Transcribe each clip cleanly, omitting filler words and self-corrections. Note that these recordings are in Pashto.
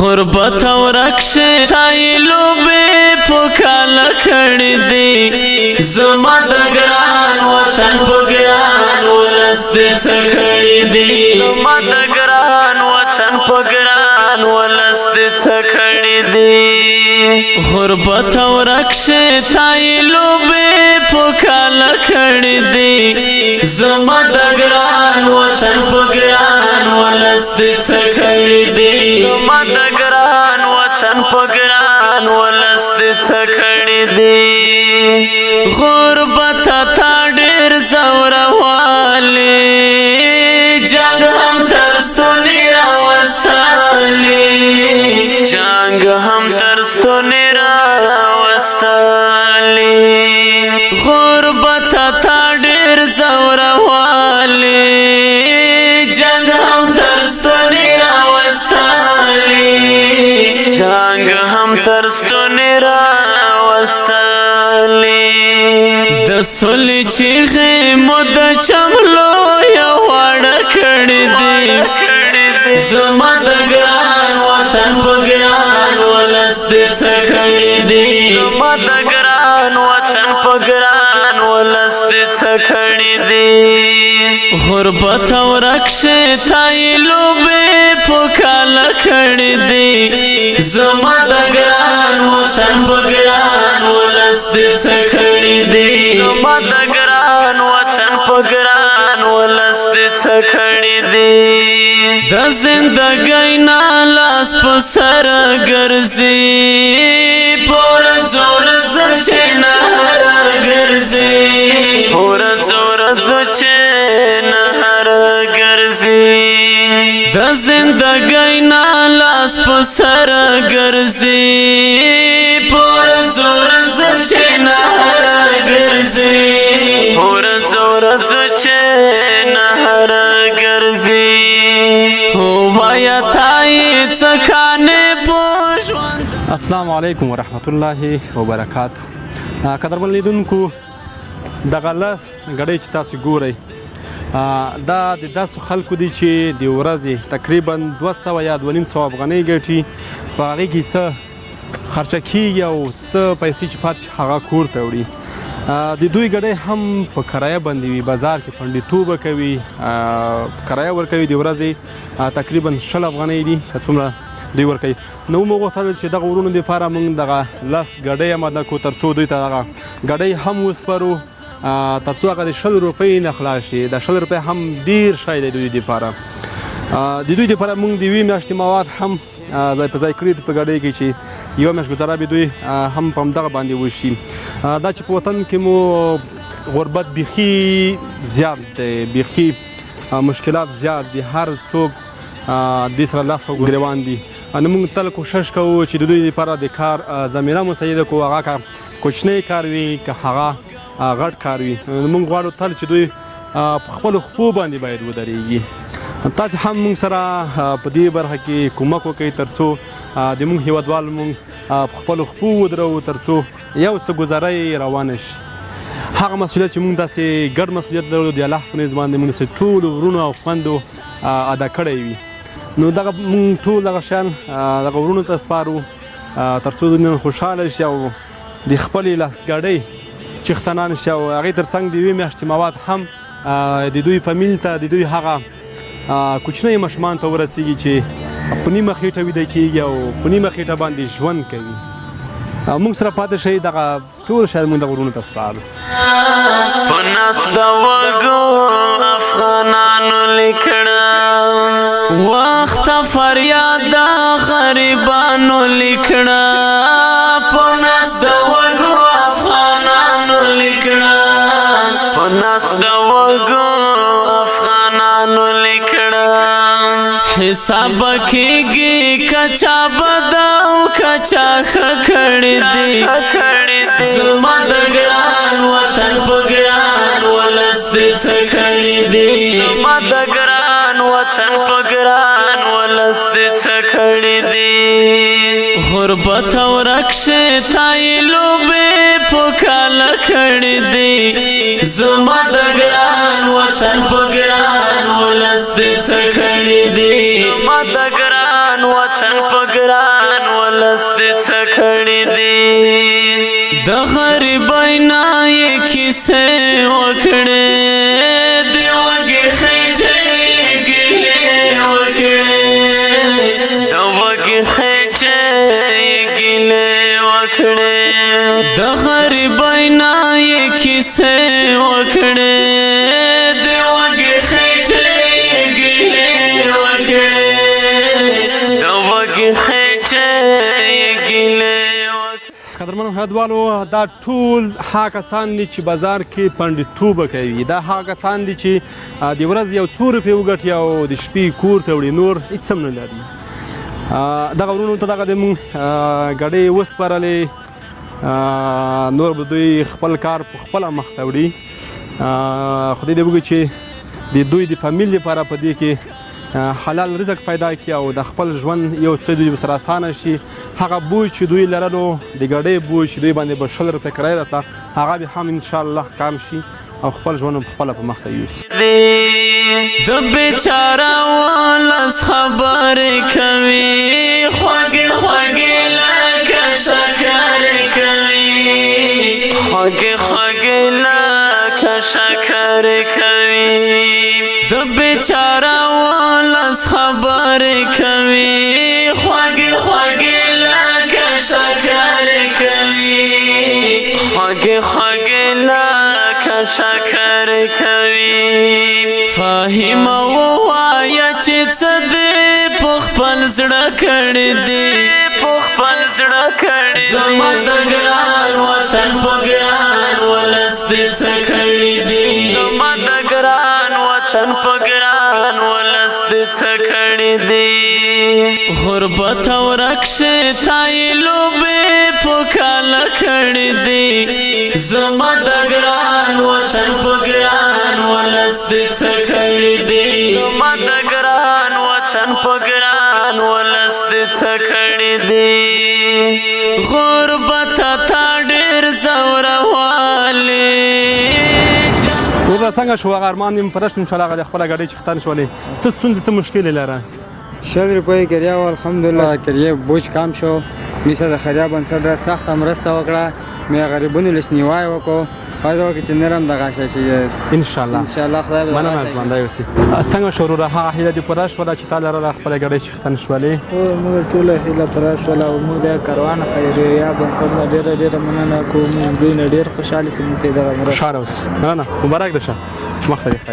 غربت او رکشه تایلو بے پکالا کھڑی دی زما د ګران وطن په ګران ولس دې څکړی دی زما د ګران وطن په ګران ولس دې څکړی دی غربت او رکشه تایلو بے پکالا کھڑی دی زما د ګران وطن په ګران ولس دې څکړی دی زما د ګران وطن په ګران ولس دې څکړی دی غربت تا ډېر زوروالی جنگ هم تر ستوني راوستلی جنگ هم تر ستوني راوستلی غربت تا ډېر زوروالی جنگ هم تر ستوني راوستلی جنگ هم تر ستوني راوستلی د سولې چیغې مو د چملو یو واړه کړې دي زما د ګران وطن په ګران ولس دې څکړی دی زما د ګران وطن په ګران ولس دې څکړی دی غربت او رکشه تایلو بے پکالا کھڑی دی زما د ګران وطن په ګران ولس دې څکړی دی زما د ګران وطن په ګران ولس دې څکړی دی د زندګۍ نه لاس په سر ګرځي پور زور چې نه ګرځي پور زور چې نه ګرځي د زندګۍ نه لاس په سر ګرځي پور زور چې نه ګرځي پور زور چې نه ګرځي وایا تای څکانه پوښ السلام علیکم ورحمت الله وبرکاته قدرمن لیدونکو دغه لاس غړی چې تاسو ګورئ دا د داسو خلکو دی چې د ورځې تقریبا 200 یا 250 افغانۍ ګټي په هغې کې څه خرچه کېږي او څه پیسې چې پاتې هغه کور ته وړي د دوی ګډۍ هم په کرایه باندې وي بازار کې پنډیتوبه کوي کرایه ورکوي د ورځې تقریبا 100 افغانۍ دي څومره دوی ورکوي نو موږ غوښتل چې دغه ورونو دپاره موږ دغه لس ګډۍ اماده کړو تر څو دوی ته دغه ګډۍ هم وسپارو تر څو هغه د 100 روپۍ نه خلاص شي د 100 روپۍ هم ډېر شی دی دوی دپاره د دوی دپاره موږ د یوې میاشتې مواد هم ځای په ځای کړي په ګډۍ کې چې یوه میاشت ګزاره به دوی هم په همدغه باندې وشي دا چې په وطن کې مو غربت بیخي زیات دی بیخي مشکلات زیات دي هر څوک دې سره لاس او ګریوان دي نو موږ تل کوشش کوو چې د دوی لپاره د کار زمینه مساعده کړو هغه کار کوچنی کار وي که هغه غټ کار وي موږ غواړو تل چې دوی په خپلو خپو باندې باید ودرېږي تاسو هم موږ سره په دې برخه کې کومک وکړئ تر څو د موږ هېوادوال موږ په خپلو خپو ودرو تر څو یو څه ګزاره یې روانه شي هغه مسؤلیت چې موږ داسې ګډ مسؤلیت لرو د الله په نزد باندې موږ داسې ټولو ورونو او خویندو ادا کړی وي نو دغه موږ ټول دغه شیان دغه ورونو ته سپارو تر څو دوی نن خوشحاله شي او د خپلې لاسګاډۍ چښتنان شي او هغې تر څنګ د یوې میاشتې مواد هم د دوی فامیل ته د دوی هغه کوچنۍ ماشومان ته ورسیږي چې په نیمه خېټه ویده کېږي او په نیمه خېټه باندې ژوند کوي موږ سره پاتې شئ دغه ټول شاید موږ دغه ورونو ته سپارو په ناس د وږو افغانانو لیکړه وخت فریاد د غریبانو لیکړه په ناس د وږو افغانانو لیکړه په ناس د وږو افغانانو لیکړه حساب کېږي کچا بد او کچا ښه کړی دی زما د ګران وطن په ګران ولس دې څکړی دی زما د ګران وطن په ګران ولس دې څکړی دی غربت او رکشه تایلو بے پکالا کھڑی دی زما د ګران وطن په ګران ولس دې څکړی دی زما د ګران وطن په ګران ولس دې څه کړي دي د غریبۍ نه یې کیسې وکړې د وږې خېټې ګیلې وکړې د وږې خېټې ګیلې وکړې د غریبۍ نه یې کیسې وکړې د وږې خېټې ګیلې وکړې د وږې خېټې ګیلې وکړې. قدرمنو هیوادوالو دا ټول هغه کسان دي چې بازار کې پنډتوبه کوي، دا هغه کسان دي چې د ورځې یو څو روپۍ وګټي او د شپې کور ته وړي، نور هېڅ هم نه لري. دغه ورونو ته دغه د موږ ګډۍ وسپارلې، نور به دوی خپل کار په خپله مخته وړي. خدای دې وکړي چې د دوی د فامیل لپاره په دې کې حلال رزق پیدا کړي او د خپل ژوند یو څه دوی سره اسانه شي. هغه بوج چې دوی لرلو د ګډۍ بوج چې دوی باندې به 100 روپۍ کرایه راته، هغه به هم انشاءالله کم شي او خپل ژوند په خپله په مخته یوسي. د بیچاره ولس خبرې کوي خوږې خوږې لکه شکرې کوي خوږې خوږې لکه شکرې کوي د بیچاره ولس خبرې کوي خوږې خوږې لکه شکرې کوي خوږې خوږې لکه شکرې کوي. فاهم ووایه چې څه دې په خپل زړه کړي دي په خپل زړه کړي زما د ګران وطن په ګران ولس دې څه کړي دي زما د ګران وطن په ګران ولس دې څه کړي دي. غربت او رکشې تای لوبې په کاله کړي دي زما د ګران وطن په ګران ولس دې څه کړي دي زما د ګران وطن په ګران ولس دې څه کړي دي. غربت تا ډېر زوروالی ورته څنګه شو هغه ارمان دې پرشت انشاءالله هغه خپله ګډۍ چې ختن شولې څه ستونزې څه مشکل یې لره؟ 100 روپۍ کرایه و الحمدلله کرایه بوج کم شو. مې سره د خیریه بنسټ سخته مرسته وکړه، مې غریبونو لسنیوای وکړو. خدای وکړي چې نرم دغه شی شي انشاءالله خدای به مننه ژوندی اوسې. څنګه شو وروره هغه هیله دې پوره شوله چې تا لرله خپله ګډۍ چې ختن شولې؟ موږ ټوله هیله پوره شوله او موږ د کاروان خیریه بنسټ نه ډېره ډېره مننه کوو. موږ دوی نه ډېر خوشحاله شو موږ ته دغه مرسته. خوشحاله اوسې. مننه مبارک دې شه مخته دې ښه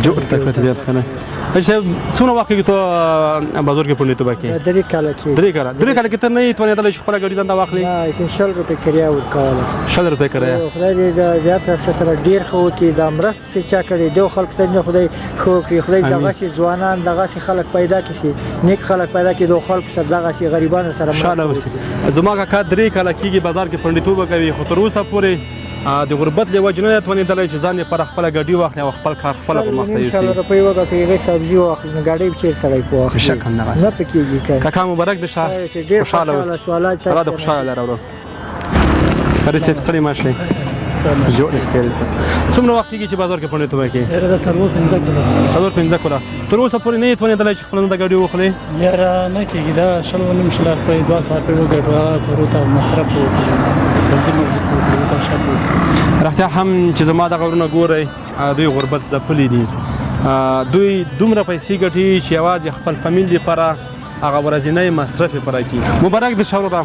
جوړ تکلیف بیاد کنه. اچھا څونه وخت کې تو بازار کې پونډې تو باکې 3 کاله کې 3 کاله کې ته نه توانېدل چې خپل ګډي دنده واخلې؟ نه 100 روپۍ کرایه ورکوله. 100 روپۍ کرایه خدای دې زیات ستره ډیر خو کې د مرسته چې چا کړي دوه خلک څنګه خدای خو کې خدای دغه چې ځوانان دغه خلک پیدا کړي نیک خلک پیدا کړي دوه خلک سره دغه غریبانو سره انشاءالله وسی. زما کا 3 کاله کېږي بازار کې پونډې تو کوي خو تر اوسه پورې د غربت له وجې نه توانېدلی چې ځان یې پر خپله ګډي واخلي او خپل کار خپله په مخته یوسي. 100 روپۍ وګټي هغې سبزي واخلي نو ګاډۍ به چېرې سړی په واخلي بېشکه همدغسې نه پکېږي که کاکا مبارک دې شه خوشحاله اوسې. الله دې خوشحاله لره ورور فرید صاحب ستړي مه شئ جوړ یې خیر څومره وخت کېږي چې بازار کې پونډې تو کوې؟ 4-5 کاله تر اوسه پورې نه یې توانېدلی چې خپله د ګډي وخورې؟ یاره نه کېږي دا 2.5 روپۍ 2 ساعت وګټو کورو ته مصرف وکړو سبزي مصرف وکړو ته شپ رښتیا هم چې زما دغه ورونه ګورئ دوی غربت ځپلي دي. دوی دومره پیسې ګټي چې یوازې خپل فامیل لپاره هغه ورځنی مصرف یې پوره کړي. مبارک دې شه وروره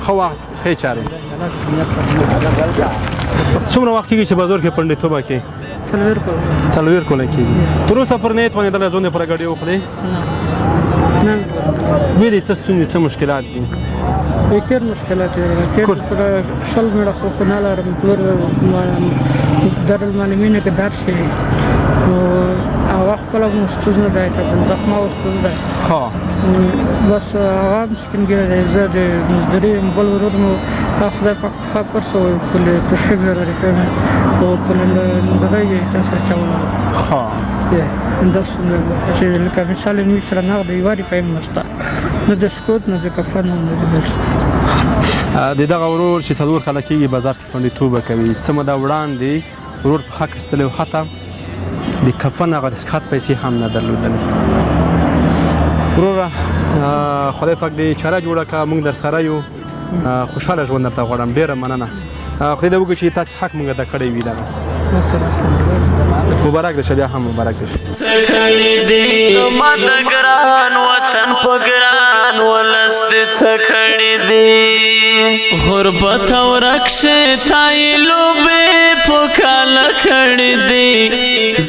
ښه وخت ښې چارې. څومره وخت کېږي چې بازار کې پنډېتوبه کوې؟ 4 کاله کېږي. تر اوسه پورې نه یې توانېدلی ژوند یې پوره ګډۍ وخورې؟ ویلې څه ستونزې څه مشکلات دي؟ ډېر مشکلات دي. شل میړه خو نه لرم پلور دارالمعلمینو کې درس شي هغه خپله مو ستونزه ده که زخمه او ستونزه ده بس هغه هم سپینګیری دی. زه د مزدوري یم بل ورور مو خدای پاک ښه کار شوی پلې په شپږ زره روپۍ مې خو پلې دغه یې چا سره چوله همداسې چې لکه مثال یې موږ سره نغد یوه روپۍ هم نشته نه د سکوت نه د کفن نه د بل. د دغه ورور چې 4 کاله کېږي بازار کې پنډېتوبه کوي څه موده وړاندې ورور پښه کړستلی و حتی د کفن هغه د سکات پیسې هم نه درلودلې. وروره خدای پاک دې چاره جوړه کړه موږ در سره یو خوشحاله ژوند درته غواړم ډېره مننه خدای دې وکړي چې تاسې حق موږ ته کړی وي دغه مبارک دې شه بیا هم مبارک دې شه څه کړي دي زما د ګران وطن په ګران ولس دې څه کړي دي غربت او رکشه تای لوبې په کاله کړي دي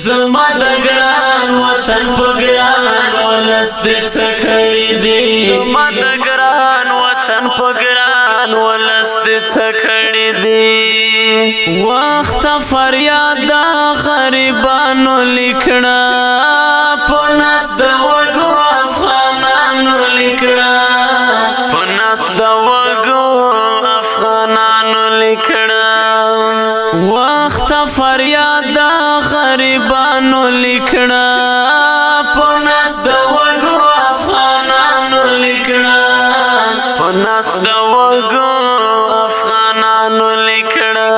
زما د ګران وطن په ګران ولس دې څه کړي دي زما د ګران وطن په ګران ولس دې څه کړي دي وخت فریاد غریبانو لیکړه په ناس د وګو افغانانو لیکړه په ناس د وګو افغانانو لیکړه وخت فریاد غریبانو لیکړه په ناس د وګو افغانانو لیکړه په ناس د وګو افغانانو لیکړه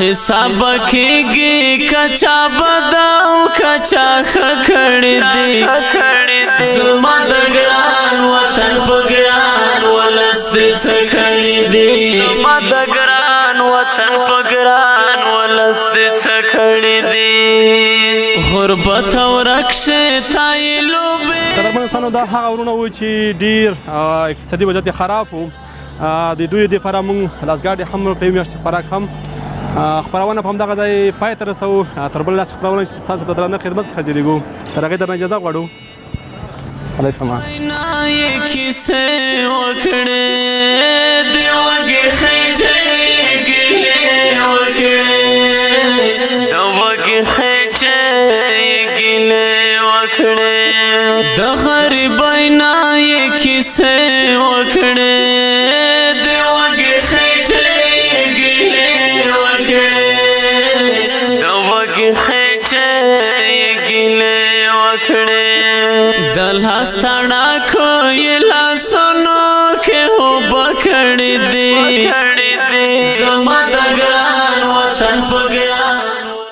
حساب کېږي کچا بداو کچا خکړې دي زما د ګران وطن په ګران ولس دې څه کړې دي زما د ګران وطن په ګران ولس دې څه کړې دي غربت او رکشه تای لوبې قدرمن انسانو دا هغه ورونه وو چې ډېر اقتصادي وضعیت یې خراب و د دوی دپاره موږ لاسګاډې هم په یوې میاشتې خوراک هم خپرونه په همدغه ځای پای ته رسوو تر بل داسې خپرونه چې تاسو په درانه خدمت کې حاضرېږو تر هغې درنه اجازه غواړو خدای پامان کیسې وکړې د وږې خېټې ګیلې وکړې د وږې خېټې ګیلې وکړې د غریبۍ نه یې کیسې وکړې د وږې خېټې ګیلې وکړې د وږې خېټې ګیلې وکړې د لاس تړه